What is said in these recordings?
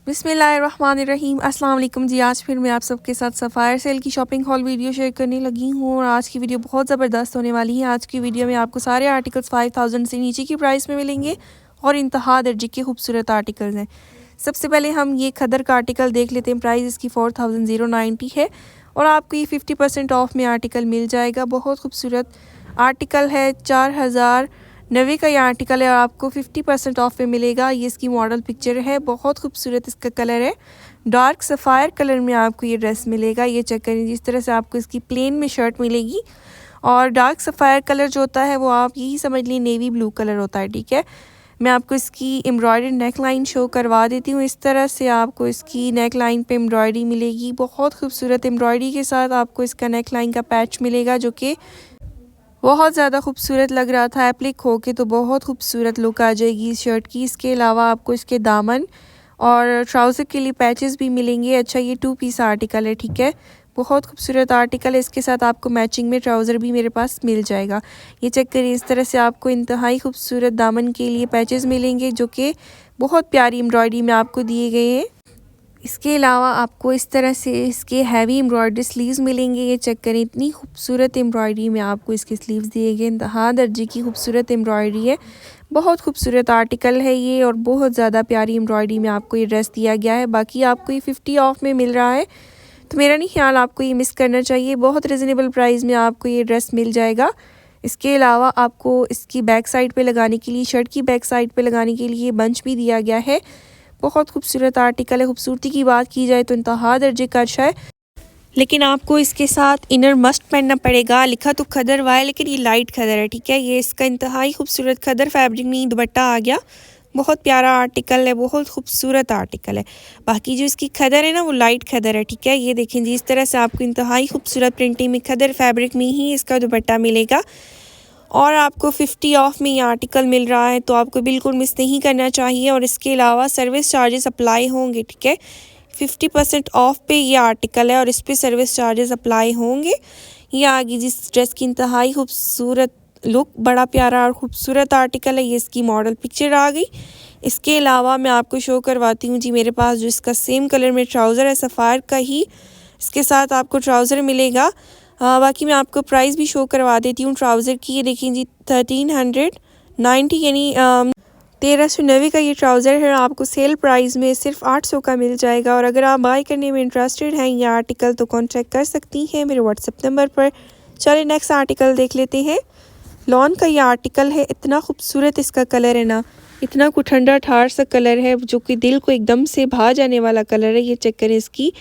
बिस्मिल्लाहिर्रहमानिर्रहीम। अस्सलाम वालेकुम जी। आज फिर मैं आप सबके साथ सफ़ायर सेल की शॉपिंग हॉल वीडियो शेयर करने लगी हूँ और आज की वीडियो बहुत ज़बरदस्त होने वाली है। आज की वीडियो में आपको सारे आर्टिकल्स 5000 से नीचे की प्राइस में मिलेंगे और इंतहा दर्जे के खूबसूरत आर्टिकल्स हैं। सबसे पहले हम ये खदर का आर्टिकल देख लेते हैं। प्राइस इसकी 4090 है और आपको ये 50% ऑफ में आर्टिकल मिल जाएगा। बहुत खूबसूरत आर्टिकल है। 4090 का ये आर्टिकल है और आपको 50% ऑफ में मिलेगा। ये इसकी मॉडल पिक्चर है। बहुत खूबसूरत इसका कलर है। डार्क सफ़ायर कलर में आपको ये ड्रेस मिलेगा। ये चेक करें, जिस तरह से आपको इसकी प्लेन में शर्ट मिलेगी और डार्क सफ़ायर कलर जो होता है वो आप यही समझ लीजिए नेवी ब्लू कलर होता है। ठीक है, मैं आपको इसकी एम्ब्रॉयडरी नेक लाइन शो करवा देती हूँ। इस तरह से आपको इसकी नेक लाइन पे एम्ब्रॉयडरी मिलेगी। बहुत खूबसूरत एम्ब्रॉयडरी के साथ आपको इसका नेक लाइन का पैच मिलेगा जो कि बहुत ज़्यादा खूबसूरत लग रहा था। एप्लिक होके तो बहुत खूबसूरत लुक आ जाएगी इस शर्ट की। इसके अलावा आपको इसके दामन और ट्राउज़र के लिए पैचेस भी मिलेंगे। अच्छा, ये 2 पीस आर्टिकल है। ठीक है, बहुत खूबसूरत आर्टिकल है। इसके साथ आपको मैचिंग में ट्राउज़र भी मेरे पास मिल जाएगा। ये चेक करिए, इस तरह से आपको इंतहाई खूबसूरत दामन के लिए पैचेस मिलेंगे जो कि बहुत प्यारी एम्ब्रॉयडरी में आपको दिए गए हैं। इसके अलावा आपको इस तरह से इसके हैवी एम्ब्रॉयडरी स्लीव्स मिलेंगे। ये चेक करें, इतनी खूबसूरत एम्ब्रॉयडरी में आपको इसके स्लीव्स दिए गए। इंतहा दर्जे की खूबसूरत एम्ब्रॉयडरी है। बहुत खूबसूरत आर्टिकल है ये और बहुत ज़्यादा प्यारी एम्ब्रॉयडरी में आपको ये ड्रेस दिया गया है। बाकी आपको ये 50 ऑफ में मिल रहा है, तो मेरा नहीं ख्याल आपको ये मिस करना चाहिए। बहुत रिजनेबल प्राइस में आपको ये ड्रेस मिल जाएगा। इसके अलावा आपको इसकी बैक साइड पे लगाने के लिए, शर्ट की बैक साइड पे लगाने के लिए बंच भी दिया गया है। बहुत खूबसूरत आर्टिकल है। खूबसूरती की बात की जाए तो इंतहा दर्जे का अच्छा है, लेकिन आपको इसके साथ इनर मस्ट पहनना पड़ेगा। लिखा तो खदर हुआ है लेकिन ये लाइट खदर है। ठीक है, ये इसका इंतहाई खूबसूरत खदर फैब्रिक में दुपट्टा आ गया। बहुत प्यारा आर्टिकल है, बहुत खूबसूरत आर्टिकल है। बाकी जो इसकी खदर है ना वो लाइट खदर है। ठीक है, ये देखें जी, इस तरह से आपको इंतहाई खूबसूरत प्रिंटिंग में खदर फैब्रिक में ही इसका दुपट्टा मिलेगा और आपको 50 ऑफ में ये आर्टिकल मिल रहा है, तो आपको बिल्कुल मिस नहीं करना चाहिए। और इसके अलावा सर्विस चार्जेस अप्लाई होंगे। ठीक है, 50% ऑफ पे ये आर्टिकल है और इस पे सर्विस चार्जेस अप्लाई होंगे। ये आगे जिस ड्रेस की इंतहाई खूबसूरत लुक, बड़ा प्यारा और ख़ूबसूरत आर्टिकल है। ये इसकी मॉडल पिक्चर आ गई। इसके अलावा मैं आपको शो करवाती हूँ जी, मेरे पास जो इसका सेम कलर में ट्राउज़र है, सफ़ायर का ही इसके साथ आपको ट्राउज़र मिलेगा। बाकी मैं आपको प्राइस भी शो करवा देती हूँ ट्राउज़र की। ये देखिए जी, 1390 यानी 1390 का ये ट्राउज़र है। आपको सेल प्राइस में सिर्फ 800 का मिल जाएगा। और अगर आप बाय करने में इंटरेस्टेड हैं ये आर्टिकल तो कॉन्टैक्ट कर सकती हैं मेरे व्हाट्सएप नंबर पर। चलिए नेक्स्ट आर्टिकल देख लेते हैं। लॉन का ये आर्टिकल है। इतना खूबसूरत इसका कलर है ना, इतना कुछ ठंडा ठार सा कलर है जो कि दिल को एकदम से भा जाने वाला कलर है। ये चेक करें, इसकी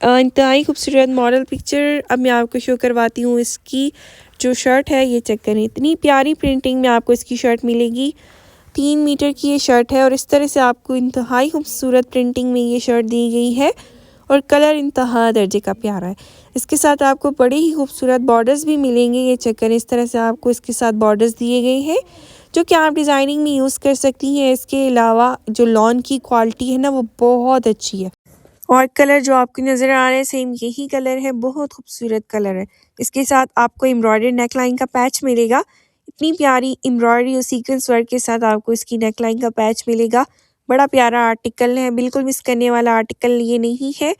इंतहाई खूबसूरत मॉडल पिक्चर अब मैं आपको शो करवाती हूँ। इसकी जो शर्ट है ये चेक करें, इतनी प्यारी प्रिंटिंग में आपको इसकी शर्ट मिलेगी। 3 मीटर की ये शर्ट है और इस तरह से आपको इंतहाई खूबसूरत प्रिंटिंग में ये शर्ट दी गई है और कलर इंतहा दर्जे का प्यारा है। इसके साथ आपको बड़े ही खूबसूरत बॉर्डर्स भी मिलेंगे। ये चेक करें, इस तरह से आपको इसके साथ बॉर्डर्स दिए गए हैं जो कि आप डिज़ाइनिंग में यूज़ कर सकती हैं। इसके अलावा जो लॉन की क्वालिटी है ना वो बहुत अच्छी है और कलर जो आपको नज़र आ रहा है सेम यही कलर है। बहुत खूबसूरत कलर है। इसके साथ आपको एम्ब्रॉयडरी नेक लाइन का पैच मिलेगा। इतनी प्यारी एम्ब्रॉयडरी और सीक्वेंस वर्क के साथ आपको इसकी नेक लाइन का पैच मिलेगा। बड़ा प्यारा आर्टिकल है, बिल्कुल मिस करने वाला आर्टिकल ये नहीं है।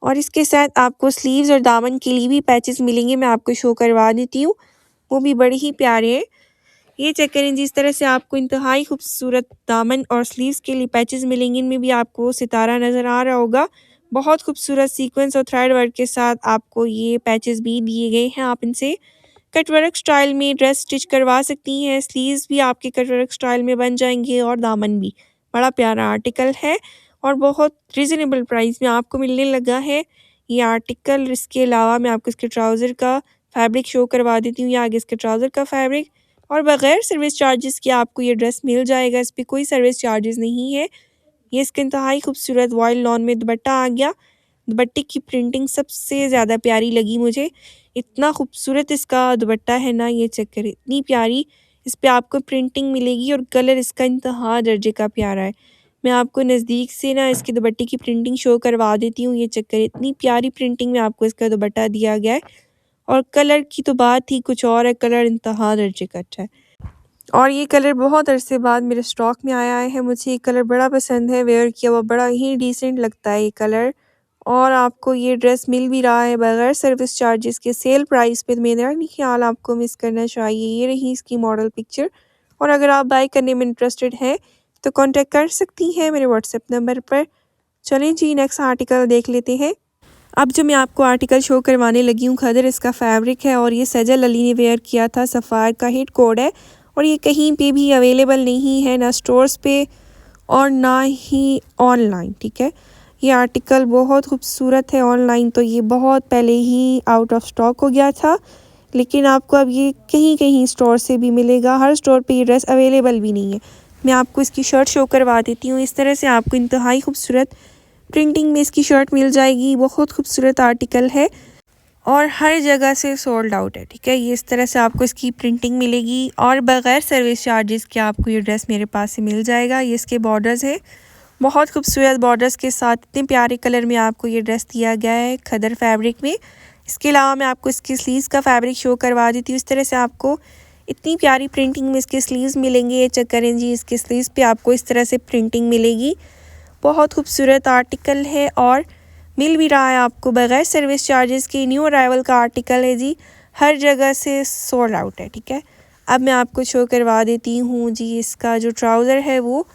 और इसके साथ आपको स्लीव्स और दामन के लिए भी पैचेस मिलेंगे। मैं आपको शो करवा देती हूँ, वो भी बड़े ही प्यारे हैं। ये चेक करें, जिस तरह से आपको इंतहाई खूबसूरत दामन और स्लीव्स के लिए पैचेस मिलेंगे। इनमें भी आपको सितारा नज़र आ रहा होगा। बहुत खूबसूरत सीक्वेंस और थ्रेड वर्क के साथ आपको ये पैचेस भी दिए गए हैं। आप इनसे कटवर्क स्टाइल में ड्रेस स्टिच करवा सकती हैं। स्लीव्स भी आपके कटवर्क स्टाइल में बन जाएंगे और दामन भी। बड़ा प्यारा आर्टिकल है और बहुत रिजनेबल प्राइस में आपको मिलने लगा है ये आर्टिकल। इसके अलावा मैं आपको इसके ट्राउज़र का फैब्रिक शो करवा देती हूँ। ये आगे इसके ट्राउज़र का फैब्रिक और बग़ैर सर्विस चार्जेस के आपको ये ड्रेस मिल जाएगा। इस पर कोई सर्विस चार्जेस नहीं है। ये इसका इंतहाई खूबसूरत वाइल्ड लॉन में दुपट्टा आ गया। दुपट्टे की प्रिंटिंग सबसे ज़्यादा प्यारी लगी मुझे। इतना खूबसूरत इसका दुपट्टा है ना, ये चेक करें, इतनी प्यारी इस पे आपको प्रिंटिंग मिलेगी और कलर इसका इंतहा दर्जे का प्यारा है। मैं आपको नज़दीक से ना इसके दुपट्टे की प्रिंटिंग शो करवा देती हूँ। ये चेक करें, इतनी प्यारी प्रिंटिंग में आपको इसका दुपट्टा दिया गया है और कलर की तो बात ही कुछ और है। कलर इंतहा दर्जे का अच्छा है। और ये कलर बहुत अरसे बाद मेरे स्टॉक में आया है। मुझे ये कलर बड़ा पसंद है, वेयर किया हुआ बड़ा ही डिसेंट लगता है ये कलर। और आपको ये ड्रेस मिल भी रहा है बगैर सर्विस चार्जेस के सेल प्राइस पे। मेरा नहीं ख्याल आपको मिस करना चाहिए। ये रही इसकी मॉडल पिक्चर। और अगर आप बाय करने में इंटरेस्टेड हैं तो कांटेक्ट कर सकती हैं मेरे व्हाट्सएप नंबर पर। चलें जी, नेक्स्ट आर्टिकल देख लेते हैं। अब जो मैं आपको आर्टिकल शो करवाने लगी हूँ, खदर इसका फैब्रिक है और ये सजल अली ने वेयर किया था। सफ़ार का हिट कोड है और ये कहीं पे भी अवेलेबल नहीं है, ना स्टोर्स पे और ना ही ऑनलाइन। ठीक है, ये आर्टिकल बहुत खूबसूरत है। ऑनलाइन तो ये बहुत पहले ही आउट ऑफ स्टॉक हो गया था, लेकिन आपको अब ये कहीं कहीं स्टोर से भी मिलेगा। हर स्टोर पे ये ड्रेस अवेलेबल भी नहीं है। मैं आपको इसकी शर्ट शो करवा देती हूँ। इस तरह से आपको इंतहाई खूबसूरत प्रिंटिंग में इसकी शर्ट मिल जाएगी। बहुत खूबसूरत आर्टिकल है और हर जगह से सोल्ड आउट है। ठीक है, ये इस तरह से आपको इसकी प्रिंटिंग मिलेगी और बग़ैर सर्विस चार्जेस के आपको ये ड्रेस मेरे पास से मिल जाएगा। ये इसके बॉर्डर्स हैं, बहुत खूबसूरत बॉर्डर्स के साथ इतने प्यारे कलर में आपको ये ड्रेस दिया गया है खदर फैब्रिक में। इसके अलावा मैं आपको इसकी स्लीव्स का फैब्रिक शो करवा देती हूँ। इस तरह से आपको इतनी प्यारी प्रिंटिंग में इसके स्लीव्स मिलेंगे। ये चेक करें जी, इसके स्लीव्स पे आपको इस तरह से प्रिंटिंग मिलेगी। बहुत खूबसूरत आर्टिकल है और मिल भी रहा है आपको बग़ैर सर्विस चार्जेस के। न्यू अराइवल का आर्टिकल है जी, हर जगह से सोल्ड आउट है। ठीक है, अब मैं आपको शो करवा देती हूँ जी। इसका जो ट्राउज़र है वो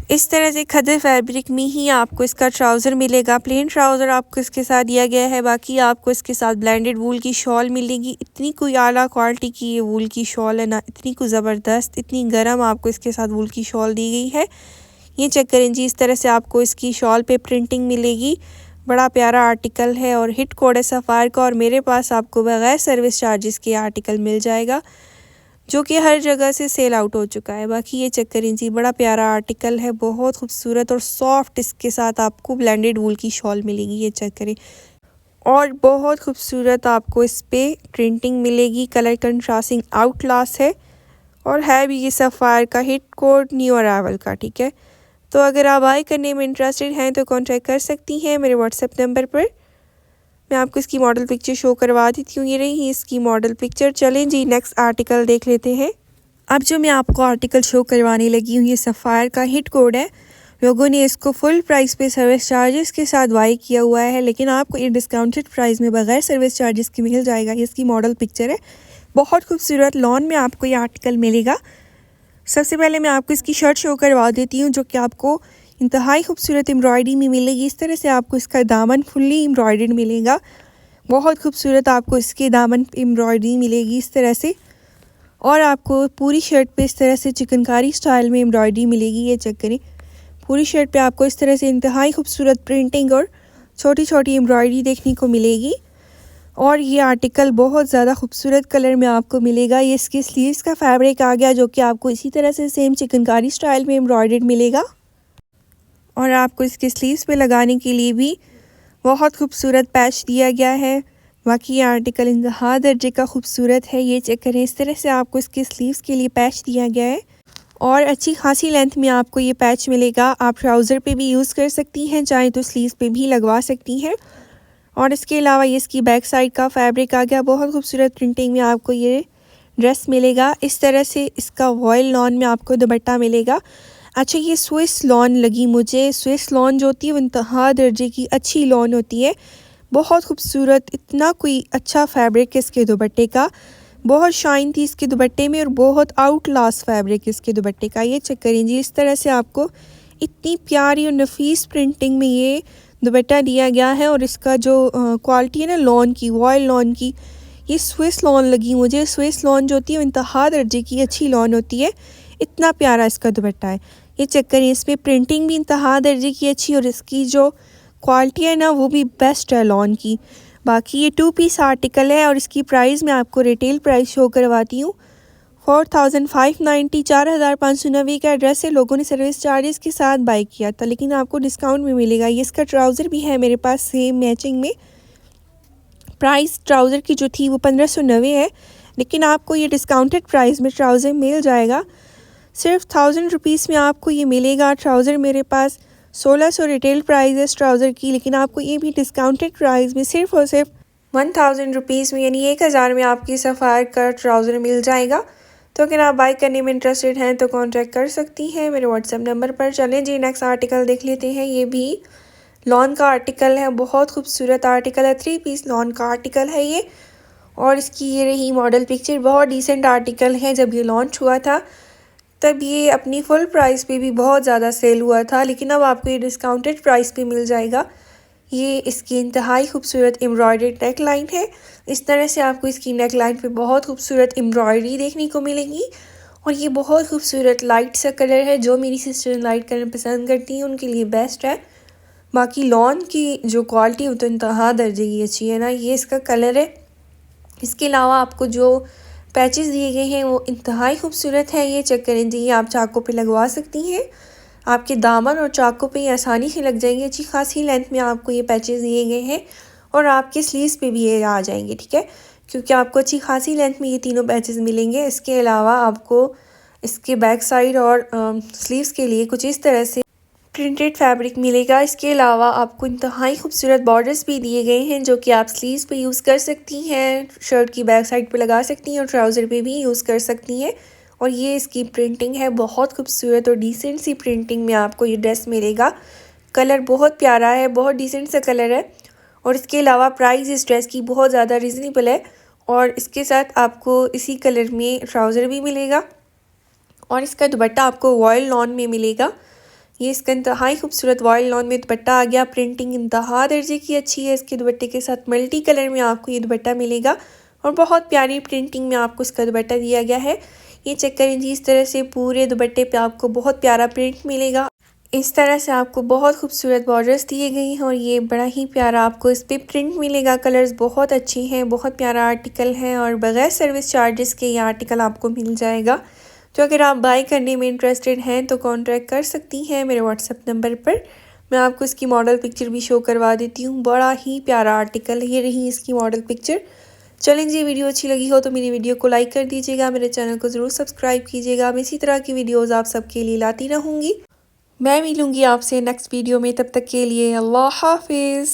इस तरह से खदर फैब्रिक में ही आपको इसका ट्राउज़र मिलेगा। प्लेन ट्राउज़र आपको इसके साथ दिया गया है। बाकी आपको इसके साथ ब्लेंडेड वूल की शॉल मिलेगी। इतनी कोई आला क्वालिटी की ये वूल की शॉल है ना, इतनी कोई ज़बरदस्त, इतनी गर्म आपको इसके साथ वूल की शॉल दी गई है। ये चेक करें जी, इस तरह से आपको इसकी शॉल पे प्रिंटिंग मिलेगी। बड़ा प्यारा आर्टिकल है और हिट कोड है सफ़ार का। और मेरे पास आपको बग़ैर सर्विस चार्जेस के आर्टिकल मिल जाएगा, जो कि हर जगह से सेल आउट हो चुका है। बाकी ये चेक करें जी, बड़ा प्यारा आर्टिकल है, बहुत खूबसूरत और सॉफ्ट। इसके साथ आपको ब्लेंडेड वूल की शॉल मिलेगी। ये चेक करें और बहुत खूबसूरत आपको इस पर प्रिंटिंग मिलेगी। कलर कंट्रास्टिंग आउटलास्ट है और है भी ये सफ़ार का हिट कोड न्यू अराइवल का। ठीक है, तो अगर आप बाय करने में इंटरेस्टेड हैं तो कांटेक्ट कर सकती हैं मेरे व्हाट्सएप नंबर पर। मैं आपको इसकी मॉडल पिक्चर शो करवा देती हूँ। ये रही इसकी मॉडल पिक्चर। चलें जी, नेक्स्ट आर्टिकल देख लेते हैं। अब जो मैं आपको आर्टिकल शो करवाने लगी हूँ, ये सफ़ायर का हिट कोड है। लोगों ने इसको फुल प्राइस पे सर्विस चार्जेस के साथ बाई किया हुआ है, लेकिन आपको ये डिस्काउंटेड प्राइस में बग़ैर सर्विस चार्जेस के मिल जाएगा। ये इसकी मॉडल पिक्चर है। बहुत खूबसूरत लॉन में आपको ये आर्टिकल मिलेगा। सबसे पहले मैं आपको इसकी शर्ट शो करवा देती हूँ, जो कि आपको इंतहाई खूबसूरत एम्ब्रॉयडरी में मिलेगी। इस तरह से आपको इसका दामन फुल्ली एम्ब्रॉयडर्ड मिलेगा। बहुत खूबसूरत आपको इसके दामन एम्ब्रॉयडरी मिलेगी इस तरह से। और आपको पूरी शर्ट पे इस तरह से चिकनकारी स्टाइल में एम्ब्रॉयडरी मिलेगी। ये चेक करें, पूरी शर्ट पे आपको इस तरह से इंतहाई खूबसूरत प्रिंटिंग और छोटी छोटी एम्ब्रॉयडरी देखने को मिलेगी। और ये आर्टिकल बहुत ज़्यादा खूबसूरत कलर में आपको मिलेगा। ये इसके स्लीव्स का फैब्रिक आ गया, जो कि आपको इसी तरह से सेम चिकनकारी स्टाइल में एम्ब्रॉयडर्ड मिलेगा। और आपको इसके स्लीव्स पे लगाने के लिए भी बहुत खूबसूरत पैच दिया गया है। बाकी ये आर्टिकल इंतहा दर्जे का खूबसूरत है। ये चेक करें, इस तरह से आपको इसके स्लीव्स के लिए पैच दिया गया है और अच्छी खासी लेंथ में आपको ये पैच मिलेगा। आप ट्राउज़र पे भी यूज़ कर सकती हैं, चाहे तो स्लीव्स पे भी लगवा सकती हैं। और इसके अलावा ये इसकी बैक साइड का फैब्रिक आ गया। बहुत खूबसूरत प्रिंटिंग में आपको ये ड्रेस मिलेगा। इस तरह से इसका वॉयल लॉन में आपको दुपट्टा मिलेगा। अच्छा, ये स्विस लॉन लगी मुझे। स्विस लॉन जो होती है वो इंतहा दर्जे की अच्छी लॉन होती है। बहुत खूबसूरत, इतना कोई अच्छा फैब्रिक है इसके दुपट्टे का। बहुत शाइन थी इसके दुपट्टे में और बहुत आउटलास्ट फैब्रिक इसके दुपट्टे का। ये चेक करें जी, इस तरह से आपको इतनी प्यारी और नफीस प्रिंटिंग में ये दुपट्टा दिया गया है। और इसका जो क्वालिटी है ना लॉन की, वॉयल लॉन की, ये स्विस लॉन लगी मुझे। स्विस लॉन जो होती है इंतहा दर्जे की अच्छी लॉन होती है। इतना प्यारा इसका दुपट्टा है। ये चेक करें, इस पर प्रिंटिंग भी इंतहा दर्जे की अच्छी और इसकी जो क्वालिटी है ना वो भी बेस्ट है लॉन की। बाकी ये 2 पीस आर्टिकल है और इसकी प्राइस मैं आपको रिटेल प्राइस शो करवाती हूँ। 4590 4590 का एड्रेस है। लोगों ने सर्विस चार्जेस के साथ बाई किया था, लेकिन आपको डिस्काउंट भी मिलेगा। ये इसका ट्राउज़र भी है मेरे पास सेम मैचिंग में। प्राइस ट्राउज़र की जो थी वो 1590 है, लेकिन आपको ये डिस्काउंटेड प्राइस में ट्राउज़र मिल जाएगा। सिर्फ 1000 रुपीज़ में आपको ये मिलेगा ट्राउज़र। मेरे पास 1600 रिटेल प्राइस है इस ट्राउज़र की, लेकिन आपको ये भी डिस्काउंटेड प्राइस में सिर्फ और सिर्फ 1000 रुपीज़ में, यानी 1000 में आपकी सफ़ार का ट्राउज़र मिल जाएगा। तो अगर आप बाय करने में इंटरेस्टेड हैं तो कॉन्टैक्ट कर सकती हैं मेरे व्हाट्सएप नंबर पर। चलें जी नेक्स्ट आर्टिकल देख लेते हैं। ये भी लॉन का आर्टिकल है, बहुत खूबसूरत आर्टिकल है, 3 पीस लॉन का आर्टिकल है ये। और इसकी ये रही मॉडल पिक्चर। बहुत डिसेंट आर्टिकल है। जब ये लॉन्च हुआ था तब ये अपनी फुल प्राइस पे भी बहुत ज़्यादा सेल हुआ था, लेकिन अब आपको ये डिस्काउंटेड प्राइस पे मिल जाएगा। ये इसकी इंतहाई खूबसूरत एम्ब्रॉयडर्ड नेक लाइन है। इस तरह से आपको इसकी नेक लाइन पे बहुत खूबसूरत एम्ब्रॉयडरी देखने को मिलेगी। और ये बहुत खूबसूरत लाइट सा कलर है। जो मेरी सिस्टर लाइट कलर पसंद करती हैं उनके लिए बेस्ट है। बाकी लॉन की जो क्वालिटी वो तो इंतहा दर्जे की अच्छी है ना। ये इसका कलर है। इसके अलावा आपको जो पैचेस दिए गए हैं वो इंतहाई खूबसूरत है। ये चेक करें जी, ये आप चाकों पे लगवा सकती हैं। आपके दामन और चाकों पे ये आसानी से लग जाएंगे। अच्छी खासी लेंथ में आपको ये पैचेस दिए गए हैं और आपके स्लीव्स पे भी ये आ जाएंगे, ठीक है, क्योंकि आपको अच्छी खासी लेंथ में ये तीनों पैचेस मिलेंगे। इसके अलावा आपको इसके बैक साइड और स्लीव्स के लिए कुछ इस तरह से प्रिंटेड फैब्रिक मिलेगा। इसके अलावा आपको इंतहाई खूबसूरत बॉर्डर्स भी दिए गए हैं जो कि आप स्लीव्स पे यूज़ कर सकती हैं, शर्ट की बैक साइड पे लगा सकती हैं और ट्राउज़र पे भी यूज़ कर सकती हैं। और ये इसकी प्रिंटिंग है, बहुत खूबसूरत और डिसेंट सी प्रिंटिंग में आपको ये ड्रेस मिलेगा। कलर बहुत प्यारा है, बहुत डिसेंट सा कलर है। और इसके अलावा प्राइस इस ड्रेस की बहुत ज़्यादा रिजनेबल है। और इसके साथ आपको इसी कलर में ट्राउज़र भी मिलेगा और इसका दुपट्टा आपको वॉयल लॉन में मिलेगा। ये इसका इंतहाई खूबसूरत वॉयल लॉन में दुपट्टा आ गया। प्रिंटिंग इंतहा दर्जे की अच्छी है। इसके दुपट्टे के साथ मल्टी कलर में आपको ये दुपट्टा मिलेगा और बहुत प्यारी प्रिंटिंग में आपको इसका दुपट्टा दिया गया है। ये चेक करें जी, इस तरह से पूरे दुपट्टे पे आपको बहुत प्यारा प्रिंट मिलेगा। इस तरह से आपको बहुत खूबसूरत बॉर्डर्स दिए गए हैं और ये बड़ा ही प्यारा आपको इस पर प्रिंट मिलेगा। कलर्स बहुत अच्छे हैं, बहुत प्यारा आर्टिकल है और बगैर सर्विस चार्जेस के ये आर्टिकल आपको मिल जाएगा। तो अगर आप बाय करने में इंटरेस्टेड हैं तो कॉन्टैक्ट कर सकती हैं मेरे व्हाट्सएप नंबर पर। मैं आपको इसकी मॉडल पिक्चर भी शो करवा देती हूँ। बड़ा ही प्यारा आर्टिकल, ये रही इसकी मॉडल पिक्चर। चलें जी, वीडियो अच्छी लगी हो तो मेरी वीडियो को लाइक कर दीजिएगा, मेरे चैनल को ज़रूर सब्सक्राइब कीजिएगा। मैं इसी तरह की वीडियोज़ आप सबके लिए लाती रहूँगी। मैं मिलूँगी आपसे नेक्स्ट वीडियो में, तब तक के लिए अल्लाह हाफिज़।